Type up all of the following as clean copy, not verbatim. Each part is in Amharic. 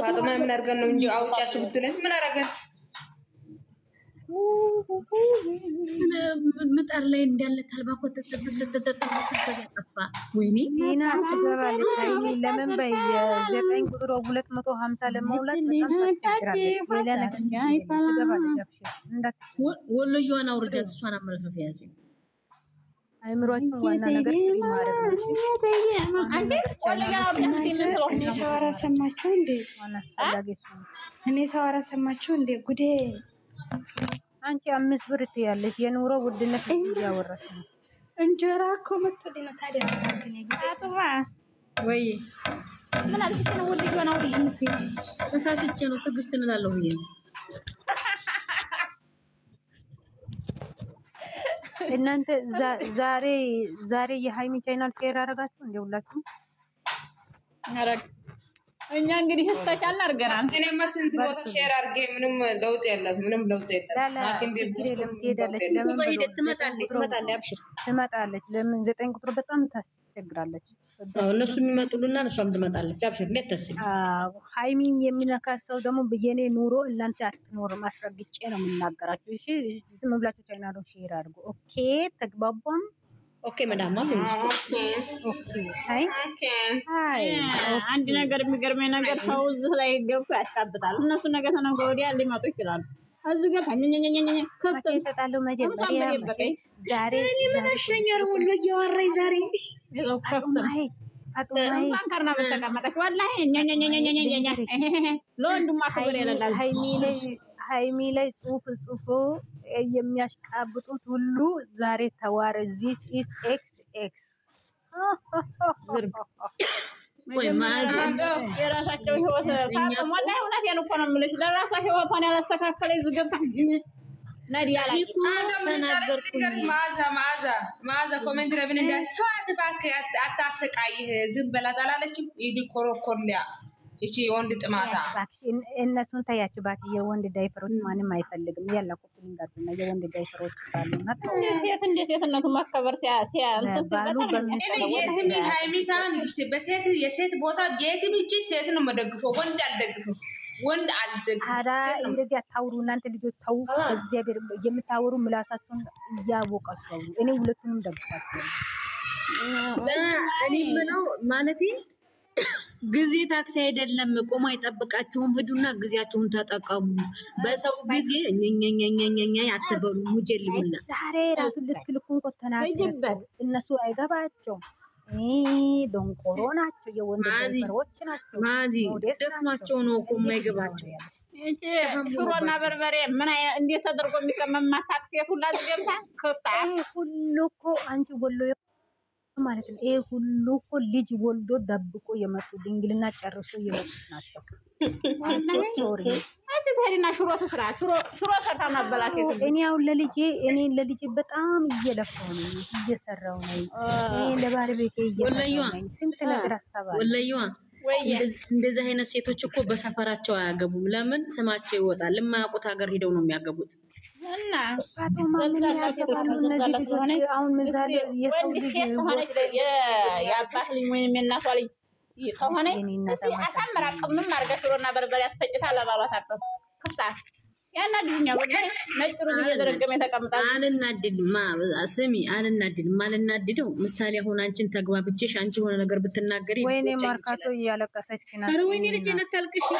ፋጡማ ምን አርገን ነው እንጂ አውጫችሁ ብትለኝ ምን አረገን ምጣር ላይ እንዳለ ተልባ ተጠፋ ወይኔ ሲና ትገባለች ሃይሚ ለምን በይ 9 ቁጥር 250 ለመውላት በጣም ታስቸግራለች ሌላ ነገር ትገባለች አብሽር እንዳት ወሎዬዋን አውርጃት እሷን አመለፈፍ ያዚ አይምሮአችን ዋና ነገር ፍሪ ማድረግ ነው እኔ ሰዋራ ሰማችሁ እንዴ እኔ ሰዋራ ሰማችሁ እንዴ ጉዴ አንቺ 5 ብር ትያለሽ የኑሮ ውድነት ያወራሽ ነው እንጀራ እኮ መጥቶልኝ ነው ታዲያ አጥባ ወይ ምን አልኩት ነው ወልጅ ሆነው ተሳስቼ ነው ትግስት እንላለሁ ብዬ እናንተ ዛሬ የሃይሚ ቻናል ሼር አረጋችሁ እንደውላችሁ አረግ እኛ እንግዲህ ህስታቻን አርገናል እኔማ ስንት ቦታ ሼር አርጌ ምንም ለውጥ የለም ላኪን ትመጣለች ለምን 9 ቁጥር በጣም ታስቸግራለች እነሱ የሚመጡልና እሷም ትመጣለች አብሽር እንዴት ተስይ ሃይሚን የሚነካሰው ደግሞ በየኔ ኑሮ እናንተ አትኖርም አስረግጬ ነው የምናገራችሁ እሺ ዝም ብላችሁ ቻናሉን ሼር አድርጉ ኦኬ ተግባባን ኦኬ መዳማ አይ አንድ ነገር የሚገርመኝ ነገር ሰው እዚህ ላይ ገብቶ ያስጣብጣል እነሱ ነገር ተነገ ወዲያ ሊመጡ ይችላሉ እዚህ ጋር ታኝኝኝኝኝ ከፍተው ይሰጣሉ መጀመሪያ ዛሬ እኔ ምን አሸኛር ወሎ እያወራኝ ዛሬ አይ አጥማይ ባንካርና በተቀመጠች ወላሂ ኛኛኛኛኛኛ ለወንድማ ክብር ያለላል ሃይሚ ላይ ጽፎ የሚያሽቃብጡት ሁሉ ዛሬ ተዋረ this is xx ወይ ማጂ የራሳቸው ህይወት ታቆም ወላሂ እውነት ያልኩ ነው የምልሽ ለራሷ ህይወቷን ያላስተካከለ ዝገብታ ናዲያ ላይ ተናገርኩኝ ማዛ ኮሜንት ላይ ምን እንዳትዋት ባክ አታሰቃይህ ዝም በላት አላለችም ይዲ ኮሮኮርሊያ እቺ ወንድ ጥማታ እነሱን ታያችሁ ባክ የወንድ ዳይፐሮች ማንም አይፈልግም ያላ ኮፒንግ ጋርና የወንድ ዳይፐሮች ባሉና ሴት እንደ ሴትነቱ ማከበር ባሉ የትም ሃይሚ ሳን በሴት የሴት ቦታ የትም እቺ ሴት ነው መደግፈው ወንድ አልደግፈው ወንድ አልደግፈው አራ እንደዚህ አታውሩ እናንተ ልጆች ታው እግዚአብሔር የምታወሩ ምላሳችሁን ያወቃችሁ እኔ ሁለቱንም ደግፋችሁ እኔ ምለው ማለት ጊዜ ታክሲ አይደለም ቆሞ አይጠብቃችሁም ሂዱና ጊዜያችሁን ተጠቀሙ በሰው ጊዜ ኘኘኘኘኘ ያተበሉ ሙጀልብና ዛሬ ራሱ ልክልኩን ቆተናበት እነሱ አይገባቸው ዶንቆሮ ናቸው የወንድ ዶንቆሮች ናቸው ማዚ ደፍኗቸው ነው ቆሞ አይገባቸው እቺ ሽሮና በርበሬ ምን እንዴት ተደርጎ የሚቀመም ታክሲት ሁላ ዝገብታ ከፍታ ሁሉ እኮ አንቺ ወሎ ማለት ነው ይሄ ሁሉ እኮ ልጅ ወልዶ ደብቆ የመጡ ድንግልና ጨርሶ የመጡ ናቸው ሶሪ አስተሪና ሽሮ ተስራ ሽሮ ሰርታ ማበላሽት እኔ አሁን ለልጄ በጣም እየለፋው ነው እየሰራው ነው ለባለቤቴ እየሰራው ነው ስንት ነገር አሰባለሁ ወለዩዋ እንደዚህ አይነት ሴቶች እኮ በሰፈራቸው አያገቡም ለምን ስማቸው ይወጣል ለማያውቁት ሀገር ሄደው ነው የሚያገቡት እና ፋጡማ ምን ያሰባሉ እነዚህ ልጆች አሁን ምዛሌ የሰው ልጅ የአባት ልጅ ወይም የእናቷ ልጅ ከሆነ እዚህ አሳምራ ቅምም አድርጋ ሽሮና በርበሬ አስፈጭታ ለባሏ ታቀፍ ክፍታ ያናድኛ ወላሂ ነጭሩ እየዘረገመ ተቀምጣ አልናድድም ምሳሌ አሁን አንቺን ተግባብቼሽ አንቺ ሆነ ነገር ብትናገሪ ወይኔ ማርካቶ እያለቀሰች ነው አረ ወይኔ ልጅ ነታልቅሽ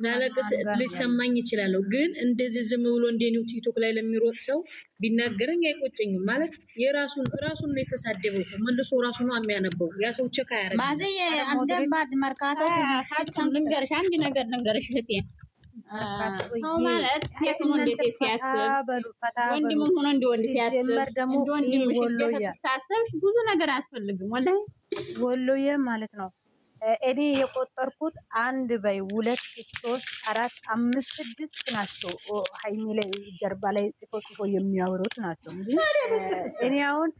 ናለቅስ ሊሰማኝ ይችላል ግን እንደዚህ ዝም ብሎ እንደኔው ቲክቶክ ላይ ለሚሮጥ ሰው ቢናገረኝ አይቆጨኝም ማለት ራሱን ነው የተሳደበው መልሶ ራሱ ነው የሚያነበው ያ ሰው ቸካ ያረጋል ማዘይ አንደባድ መርካቶ ልንገርሽ አንድ ነገር ልንገርሽ እህቴ ሰው ማለት ሴት ነው እንደ ሲያስብ ወንድም ሆኖ እንደ ወንድ ሲያስብ እንደ ወንድም ሲያስብ ብዙ ነገር አያስፈልግም ወሎዬ ማለት ነው እኔ የቆጠርኩት 1 በይ 2 3 4 5 6 ናቸው ሃይሚ ላይ ጀርባ ላይ ጽፎ የሚያወሩት ናቸው እኔ አሁን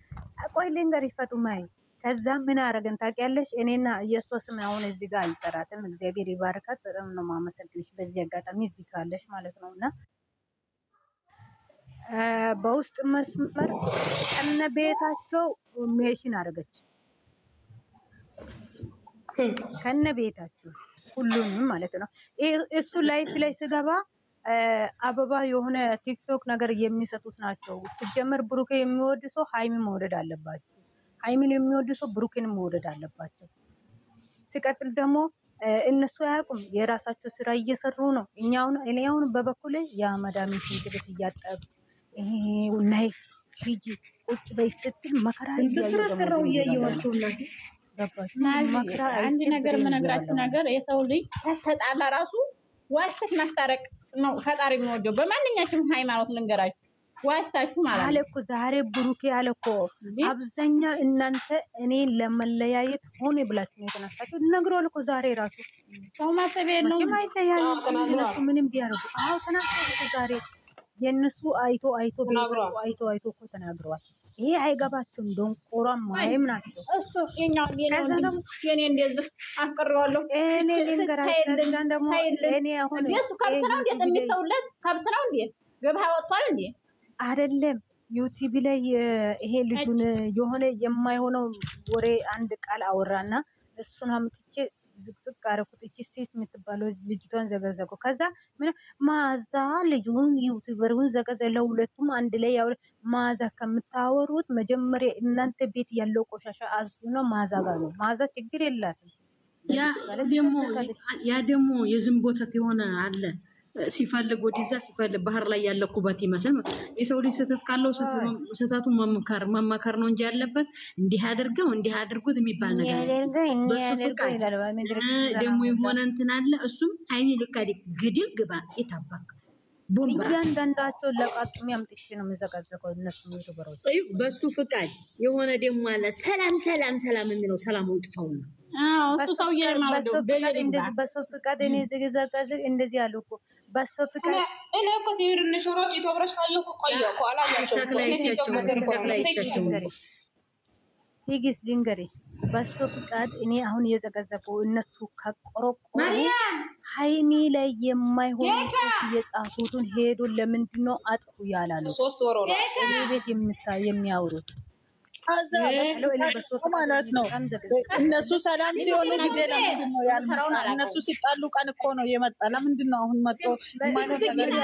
ቆይ ልንገርሽ ፈጡማይ ከዛ ምን አረጋን ታውቂያለሽ እኔና ኢየሱስ አሁን እዚህ ጋር አልጠራትም እግዚአብሔር ይባርካት በጣም ነው ማመሰግንሽ በዚህ አጋጣሚ እዚህ ካለሽ ማለት ነውና በውስጥ መስመር ከነ ቤታቸው ሜሽን አረገች ከነ ቤታችሁ ሁሉንም ማለት ነው። እሱ ላይፍ ላይ ስገባ አበባ የሆነ ቲክቶክ ነገር የሚሰጡት ናቸው። ሲጀመር ብሩኬ የሚወድ ሰው ሃይሚ መውደድ አለባቸው። ሃይሚን የሚወድ ሰው ብሩኬን መውደድ አለባቸው። ሲቀጥል ደግሞ እነሱ አያውቁም፣ የራሳቸው ስራ እየሰሩ ነው። እኔ አሁን በበኩሌ የመዳሜ ሽንት ቤት እያጠብ ነይ ሂጂ ቁጭ በይ ስትል መከራ እያየሁ እያየኋቸውላት መከራ። አንድ ነገር የምነግራችሁ ነገር የሰው ልጅ ተጣላ ራሱ ዋስተሽ ማስታረቅ ነው ፈጣሪ የሚወደው። በማንኛችሁም ሃይማኖት ልንገራችሁ ዋስታችሁ ማለት አለ እኮ ዛሬ ብሩኬ አለ እኮ አብዛኛው እናንተ እኔ ለመለያየት ሆነ ብላችሁ ነው የተነሳችሁ። ነግሯል እኮ ዛሬ ራሱ ሰው ማሰቢያ ነው ማይተያዩ ምንም ቢያረጉ ተናግረው ዛሬ የነሱ አይቶ እኮ ተናግረዋል። ይሄ አይገባችሁም። ደንቆራም ማይም ናቸው። እሱ የኔ እንደዚህ አቀርባለሁ እኔ ልንገራችሁ ደግሞ እኔ አሁን እሱ ከብት ነው እንዴ የሚተውለት ከብት ነው እንዴ ገበያ ወጥቷል እንዴ አይደለም። ዩቲዩብ ላይ ይሄ ልጁን የሆነ የማይሆነው ወሬ አንድ ቃል አወራና እሱን አምጥቼ ዝቅዝቅ አደረኩት። እቺ ሴት የምትባለው ልጅቷን ዘገዘቁ። ከዛ ምን ማዛ ልጁን ዩቲዩበሩን ዘገዘለው። ሁለቱም አንድ ላይ ያው ማዛ ከምታወሩት መጀመሪያ እናንተ ቤት ያለው ቆሻሻ አዙ ነው። ማዛ ጋር ነው። ማዛ ችግር የላትም። ያ ደግሞ የዝንቦተት የሆነ አለ ሲፈልግ ወዲዛ ሲፈልግ ባህር ላይ ያለ ኩበት ይመስል የሰው ልጅ ስህተት ካለው ስህተቱን መመከር ነው እንጂ ያለበት እንዲህ አድርጉት የሚባል ነገር በሱ ፍቃድ ደግሞ የሆነ እንትን አለ። እሱም ሃይሚ ልካዲ ግድል ግባ የታባክ እያንዳንዳቸው ለቃቅሚ አምጥቼ ነው የምዘጋዘገው። እነሱ ይተበረው በሱ ፍቃድ የሆነ ደግሞ አለ ሰላም የሚለው ሰላሙን ጥፋው ነው። እሱ ሰውዬ ማለት ነው። እንደዚህ በሱ ፍቃድ እኔ ዝግዛጋዝ እንደዚህ ያለው እኮ በሱ ፍቃድ እኔ እኮ ትይርነ ሾሮች ኢትዮጵያስ ካየው ቆየው እኮ አላያቸው ይግስ ድንገሬ በሱ ፍቃድ እኔ አሁን እየዘገዘቁ እነሱ ከቆረቆሩ ሃይሚ ላይ የማይሆን የጻፉትን ሄዶ ለምንድን ነው አጥፉ ያላሉ 3 ወር ነው እኔ ቤት የሚያወሩት ማለት ነው። እነሱ ሰላም ሲሆኑ ጊዜ ለምንድን ነው ያልመጣ? እነሱ ሲጣሉ ቀን እኮ ነው የመጣ። ለምንድን ነው አሁን መጥቶ የማይሆን ነገር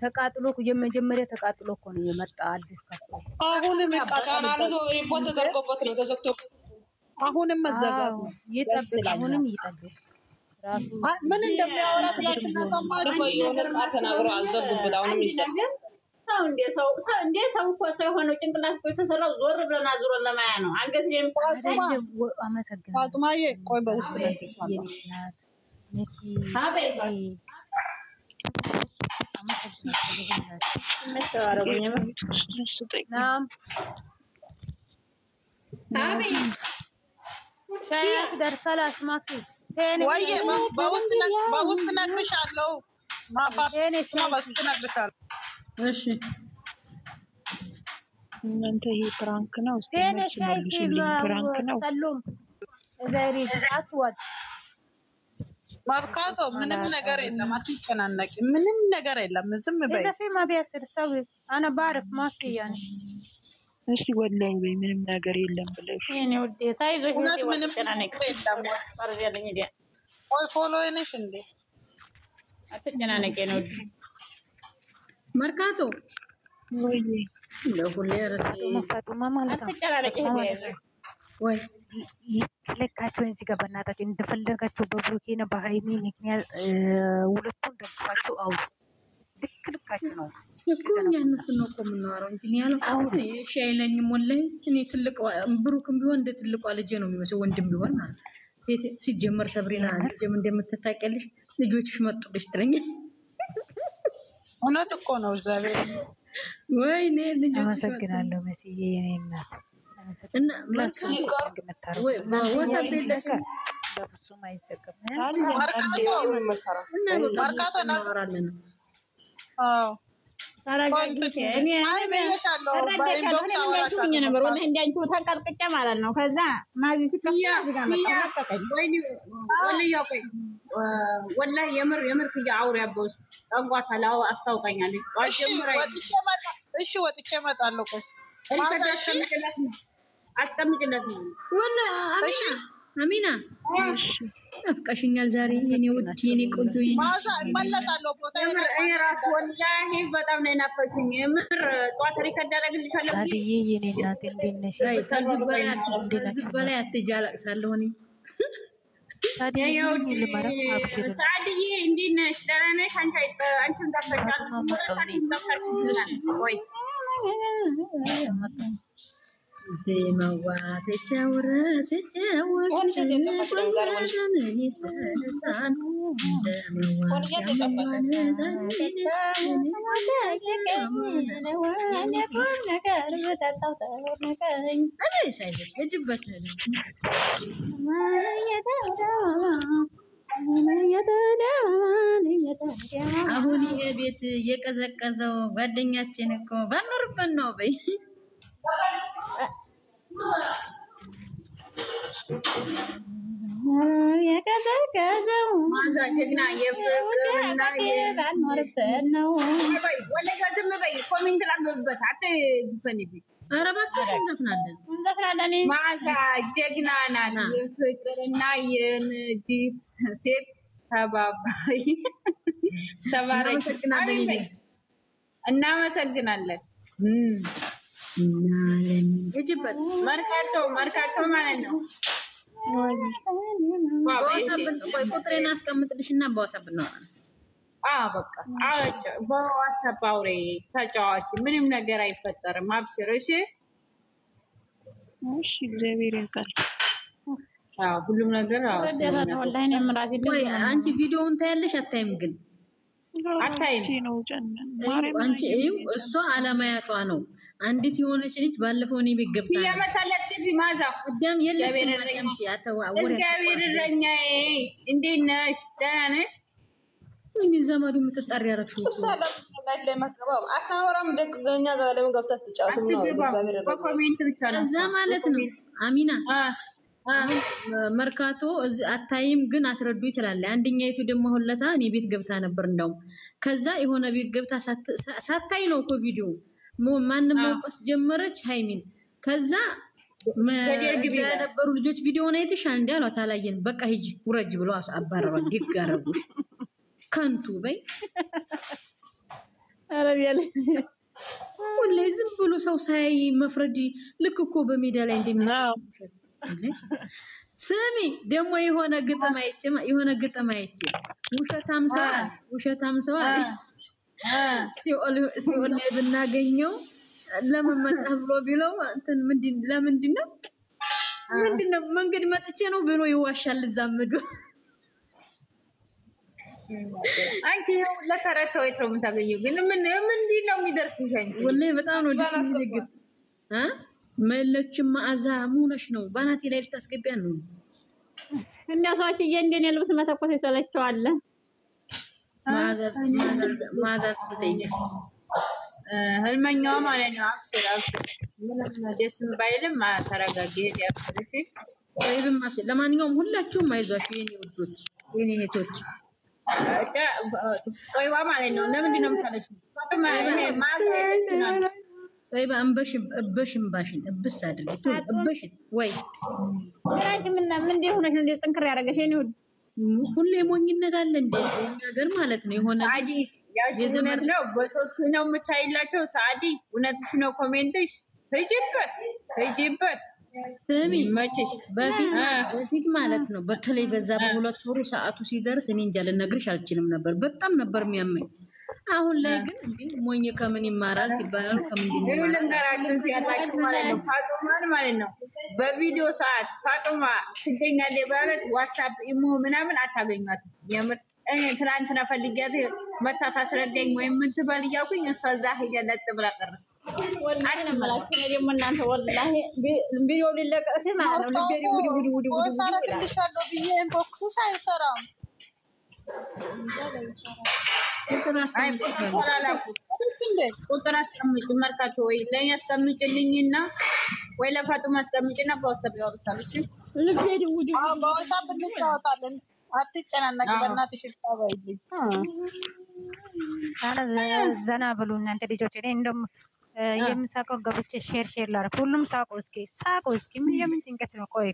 ተቃጥሎ የመጀመሪያ ተቃጥሎ እኮ ነው የመጣ አዲስ ካፍቶ አሁንም ካናሉ ሪፖርት ተደርጎበት ነው ተዘግቶ አሁንም መዘጋቱ ይጠብቅ። አሁንም ይጠብቅ። ምን እንደሚያወራ ትላንትና ሰማችሁ? የሆነ ቃል ተናግሮ አዘጉበት። አሁንም ይሰማል። ሰው እኮ ሰው የሆነው ጭንቅላት እኮ የተሰራው ዞር ብለና ዞር ለማያ ነው። አንገት አመሰግናለሁ ፋጡማዬ። ቆይ በውስጥ ላይ የኔናት ነቲ በውስጥ ነግርሻለሁ። በውስጥ ነግርሻለሁ። እሺ እናንተ ይሄ ፕራንክ ነው። ፕራንክ ነው። መርካቶ ምንም ነገር የለም። አትጨናነቂ። ምንም ነገር የለም። ዝም በይ። እሺ ወላሂ ወይ ምንም ነገር የለም ብለሽ እኔ ወዴታ ይዘሽ ምንም ነገር የለም። ቆይ ፎሎ ነሽ እንዴ? አትጨናነቂ ነው መርካቶ ወይ ለሁሌ ረቴ መፋጡማ ማለት ነው። አትጨናነቂ ወይ ለካቸው እዚህ ጋር በእናታችሁ እንደፈለጋችሁ በብሩኬና በሃይሚ ምክንያት ሁለቱም ደግፋችሁ አውሩ። ልክልካችሁ ነው እኮ እኛ እነሱ ነው እኮ የምናወራው እንጂ ያለው አሁን እሺ አይለኝም። ወላሂ እኔ ትልቅ ብሩክም ቢሆን እንደ ትልቋ ልጄ ነው የሚመስለው። ወንድም ቢሆን ማለት ሴት ሲጀመር ሰብሪና ልጅም እንደምትታቀልሽ ልጆችሽ መጡልሽ ትለኛል። እውነት እኮ ነው። እግዚአብሔር ወይኔ ልጆችሽ አመሰግናለሁ መስዬ የኔ እናት እና ወይ ወሳብ የለሽ በፍጹም አይዘጋም። መርካቶ እናወራለን። አዎ ማለት ነው። ከዛ ማዚ ወላሂ የምር ክያ አውሪ ያበውስ ጸንጓታል። አስታውቃኛለች። እሺ ወጥቼ እመጣለሁ። ቆይ ሪከርድ አስቀምጭለት ነው ወላ አሚና አፍቀሽኛል ዛሬ የኔ ውድ የኔ ቆንጆ ማዛ እመለሳለሁ ቦታ የራስ ወላሂ በጣም ነው የናፈሽኝ የምር ጧት ሪከርድ አደረግልሻለሁ ሳድዬ የኔ እናት እንዴት ነሽ ከዚህ በላይ አትጃለቅሳለሁ እኔ ሳድዬ እንዴት ነሽ ደህና ነሽ አንቺም ጠፍተሻል ወይ አሁን ይሄ ቤት የቀዘቀዘው ጓደኛችን እኮ ባኖርበት ነው በይ የቀዘቀዘው ማዛ ጀግና የፍቅርና ባኖርበት ነው ወለጋ ዝም በይ ኮሜንት ላንብብበት አትዝፈንብኝ ኧረ እባክሽ እንዘፍናለን ማዛ ጀግና ናት የፍቅርና የንዲት ሴት ተባባይ ተባረክ እናመሰግናለን እጅበት መርካቶ ማለት ነው ቆይ ቁጥሬን አስቀምጥልሽና በዋትስአፕ እናወራለን በቃ በዋትስአፕ አውሬ ተጫዋች ምንም ነገር አይፈጠርም አብሽር እሺ እግዚአብሔር ያውቃል ሁሉም ነገር ቆይ አንቺ ቪዲዮውን ታያለሽ አታይም ግን አታይም አንቺ እሷ አለማያቷ ነው አንዲት የሆነች ልጅ ባለፈው እኔ ቤት ገብታ ያመጣለች ማዛ ቀደም የለችም ማንምጪ እግዚአብሔር ይረኛዬ እንዴት ነሽ ደህና ነሽ ምን ዘመዱ የምትጠሪ ያረክሽው ላይፍ ላይ መከባብ አታወራም ደቅኛ ጋር ለምን ገብታ ትጫወቱ ነው እግዚአብሔር በኮሜንት ብቻ ነው እዛ ማለት ነው አሚና መርካቶ አታይም ግን አስረዱ ይላል አንደኛይቱ ደግሞ ሁለታ እኔ ቤት ገብታ ነበር እንደው ከዛ የሆነ ቤት ገብታ ሳታይ ነው እኮ ቪዲዮ ማንንም ማውቀስ ጀመረች ሃይሚን ከዛ ነበሩ ልጆች ቪዲዮውን አይተሻል እንዴ አሏት አላየን በቃ ሂጂ ውረጅ ብሎ አባረዋል ዲጋረጉሽ ከንቱ በይ አረቢያለ ሁሌ ዝም ብሎ ሰው ሳይ መፍረድ ልክ እኮ በሜዳ ላይ እንደሚናው ስሚ ደግሞ የሆነ ግጥም አይቼ ውሸታም ሰው ሲኦል ላይ ብናገኘው ለምን መጣ ብሎ ቢለው እንትን ለምንድነው መንገድ መጥቼ ነው ብሎ ይዋሻል ዛምዶ አንቺ ለተረተው ነው የምታገኘው ግን ምንድነው የሚደርስሽ ወላሂ በጣም ነው ደስ የሚል መለችም ማአዛ ሙነሽ ነው ባናቴ ላይ ልታስገቢያ ነው እና ሰዎች እንደኔ ልብስ መተኮስ ይሰለቻል ማአዛ ትጠይቂ ህልመኛው ማለት ነው አብሽር ምንም ደስ ባይልም ተረጋጊ ሄድ ያፍርሽ ወይም አብሽር ለማንኛውም ሁላችሁም አይዟችሁ የኔ ውዶች የኔ እህቶች ቆይዋ ማለት ነው ለምንድን ነው የምታለሽ طيب እበሽም ባሽን እብስ አድርጊ እበሽን ወይ አንቺ ምን እንደሆነሽ ነው ጥንክር ያደረገሽ ነው ሁሌ ሞኝነት አለ እንዴ ነገር ማለት ነው የሆነ ሳዲ የዘመድ ነው በሶስት ነው የምታይላቸው ሳዲ እውነትሽ ነው ኮሜንትሽ ሂጂበት ስሚ በፊት ማለት ነው በተለይ በዛ በሁለት ወሩ ሰዓቱ ሲደርስ እኔ እንጃ ልነግርሽ አልችልም ነበር በጣም ነበር የሚያመኝ አሁን ላይ ግን እንዴ ሞኝ ከምን ይማራል ሲባል ከምንድን ነው ለነገራችሁ ሲያላችሁ ማለት ነው ፋጡማን ማለት ነው በቪዲዮ ሰዓት ፋጡማ ትገኛለች ማለት ዋትስአፕ ኢሞ ምናምን አታገኟት ትናንትና ፈልጊያት መታ ታስረዳኝ ወይም ምን ትበል እያልኩኝ እሷ እዛ ሄደለት ብላ ቀረች ወላሂ ደግሞ እናንተ ወላሂ ቪዲዮ ሊለቀስ ማለት ነው ልቤ ወሳረግልሻለሁ ብዬ ኢንቦክስ አይሰራም ቁጥር አስቀምጭ መርካቶ ወይ ለእኔ አስቀምጭልኝና ወይ ለፋጡማ አስቀምጭና በዋትስአፕ ያወርሳል እሺ በዋትስአፕ እንጫወታለን አትጨናነቂ በእናትሽ ታባይልኝ ዘና ብሉ እናንተ ልጆች እኔ እንደውም የምሳቀው ገብቼ ሼር ላደርግ ሁሉም ሳቁ እስኪ ምን የምን ጭንቀት ነው? ቆይ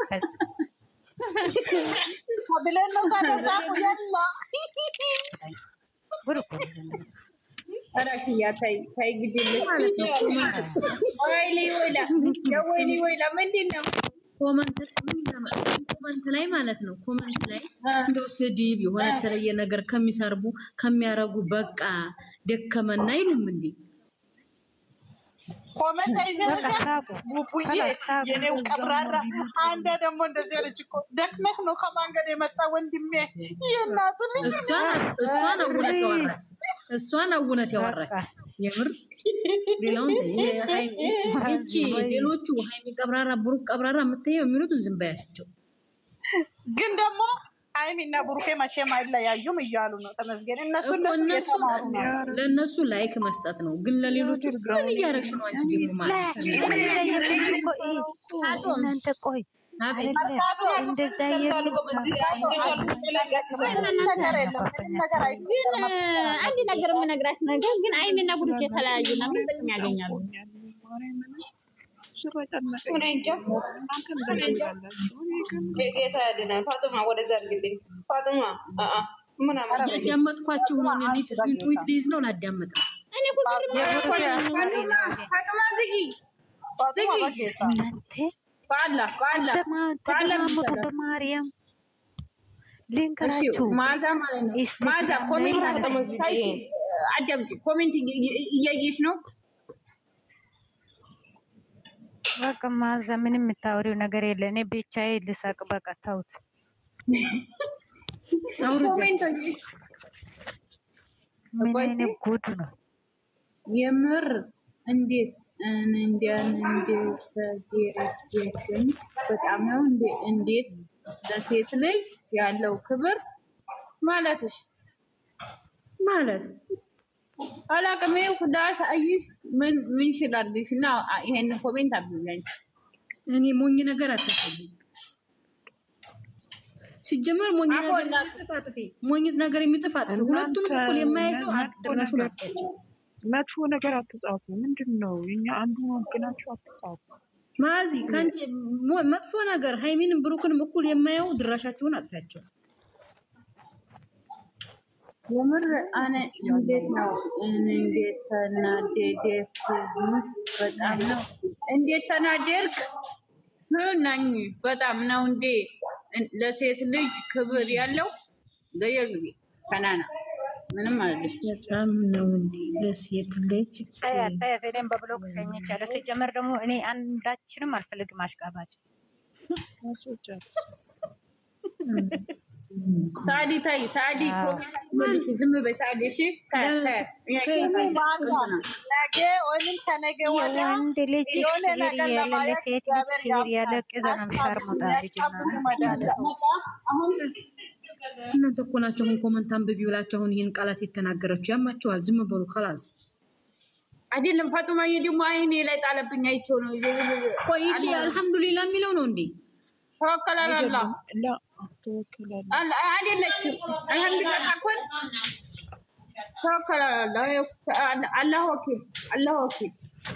ብለን ነው ታነሳቁ ያላ ጉርቁ አራኪያ ታይ ግድል ወይኔ ወይላ ምንድን ነው ኮመንት ላይ ማለት ነው። ኮመንት ላይ እንደው ስድብ የሆነ የተለየ ነገር ከሚሰርቡ ከሚያረጉ በቃ ደከመና ይሉም እንዴ ኮመንት አይዘረጋ ቡቡዬ የኔው ቀብራራ አንደ ደግሞ እንደዚህ ያለች እኮ ደክመህ ነው ከማንገድ የመጣ ወንድሜ የእናቱ ልጅ እሷን እውነት ያወራች የምር ሌላውን ሌሎቹ ሃይሚ ቀብራራ ብሩክ ቀብራራ የምትየው የሚሉትን ዝም ባያቸው ግን ደግሞ ሃይሚና ብሩኬ መቼም አይለያዩም እያሉ ነው። ተመስገን እነሱ የተማሩ ነው። ለነሱ ላይክ መስጠት ነው። ግን ለሌሎቹ ምን እያረግሽ ነው አንቺ? ደግሞ ማለት እናንተ ቆይ እንደዛ አንድ ነገር የምነግራት ነገር ግን ሃይሚና ብሩኬ የተለያዩ ነው። ምን ጥቅም ያገኛሉ? ጌታ ያድናል። ፋጡማ ወደዛ አድርግልኝ። ፋጡማ ያዳመጥኳችሁ ነው። ትዊት ዴዝ ነው ላዳመጥ ነው። ፋጡማ ዝጊ በማርያም ሊንካችሁ ማዛ ማለት ነው። ማዛ ኮሜንት እያየሽ ነው። በቃ ማዛ ምንም የምታወሪው ነገር የለ። እኔ ብቻዬ ልሳቅ። በቃ ታውት ምን ጉድ ነው የምር እንዴት በጣም ነው እንዴት ለሴት ልጅ ያለው ክብር ማለትሽ ማለት አላቅም። ኩዳስ አይሽ ምን ይችላልሽ? እና ይሄን ኮሜንት አብዛኝ እኔ ሞኝ ነገር አታስፈልኝ። ሲጀመር ሞኝ ነገር የሚጽፋጥፊ ሞኝት ነገር የሚጽፋጥፊ ሁለቱንም እኩል የማይሰው አድራሹን አጥፋቸው። መጥፎ ነገር አትጻፉ። ምንድነው እኛ አንዱ ወግናችሁ አትጻፉ። ማዚ ካንቺ መጥፎ ነገር ሃይሚንም ብሩክንም እኩል የማይው ድራሻቸውን አጥፋቸው። የምር አነ እንዴት ነው እንዴት ተናደድክ? በጣም ነው እንዴት ተናደድክ? ነኝ በጣም ነው እንዴ ለሴት ልጅ ክብር ያለው ገየል ከናና ምንም አለሽ በጣም ነው እንዴ ለሴት ልጅ ታያታያቴን በብሎክ ሸኝች ያለ ሲጀመር ደግሞ እኔ አንዳችንም አልፈልግም አሽቃባጭ ሳዲ ታይ ሳዲ ኮሜንት ዝም በይ ሳዲ እሺ ነገ ወይም ከነገ ወዲያ ወንድ ልጅ ክብር ያለ ለሴት ልጅ ክብር ያለ ቅዘናም ሸርሙጣ ልጅ እናንተ እኮ ናችሁ አሁን ኮመንት አንብቢ ብላችሁ አሁን ይሄን ቃላት የተናገረችው ያማችኋል። ዝም በሉ خلاص አይደለም ፋጡማ ደግሞ አይኔ ላይ ጣለብኝ አይቼው ነው ቆይቼ አልহামዱሊላህ የሚለው ነው እንዴ ተወከለ አላህ አይደለችም አልহামዱሊላህ ሳኮን ተወከለ አላህ ወኪል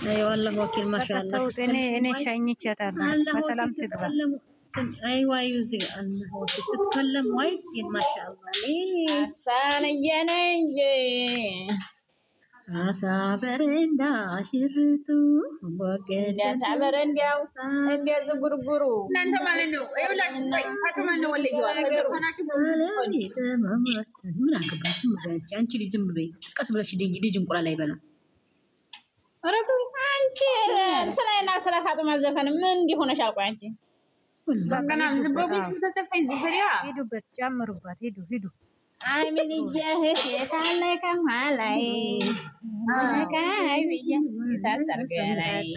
አይ والله ወኪል ማሻአላህ እኔ ሸኝቻታለሁ በሰላም ትግባ ايوه يوزي الله تتكلم وايد زين ما شاء الله ليش عسى برندا شرتو وقد برندا እንዲያ ዝጉርጉሩ እናንተ ማለት ነው ይኸውላችሁ ወይ ፋጡማ ነው ወለየዋ ተዘፈናችሁ ምን አገባችሁ ምራጭ አንቺ ልጅ ዝም በይ ቀስ ብለሽ ልጅ እንቁላል አይበላም ረኩ አንቺ ስለና ስለ ፋጡማ ዘፈን ምን እንዲሆነሽ አልቆይ አንቺ በቀናም ዝቦብሽ ተሰፈይ ዝፈሪያ ሄዱበት ጨምሩባት ሄዱ አይ ምን ይሄት የታለ ከማላይ አካይ ብዬ ሳሰርገላይ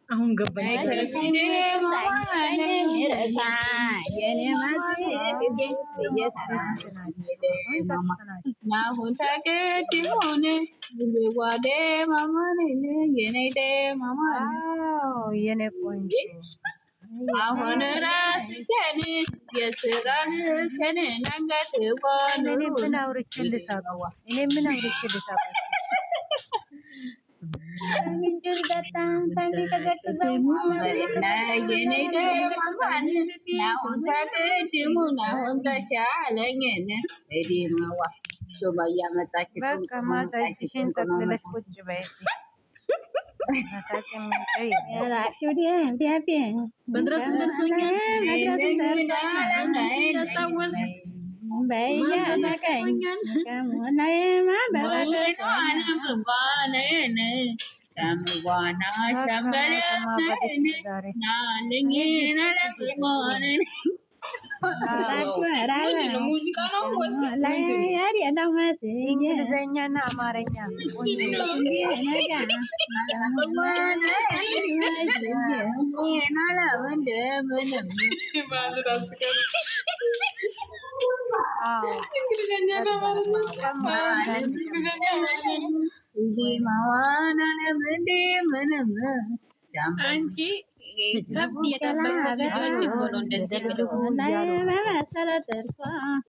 አሁን ገባኝ አሁን ራስህን የስራን ተነናንጋት ሆነ እኔ ምን አውርቼልሽ አቀዋ እኔ ምን አውርቼልሽ አቀዋ ምንድር በጣም ተገጥተው የኔ ደማን ናሁን ታቀድሙን አሁን ተሻለኝን እዲማዋ ሱማያ መጣች በቃ ማታ እጅሽን ጠቅልለሽ ቁጭ በይ መድረስ ደርሶኛል ያስታወስ ሙዚቃ ነው ወይስ እንግሊዘኛና አማርኛ አንቺ ከብት የጠበቀ ልጆች እኮ ነው እንደዚህ ብለው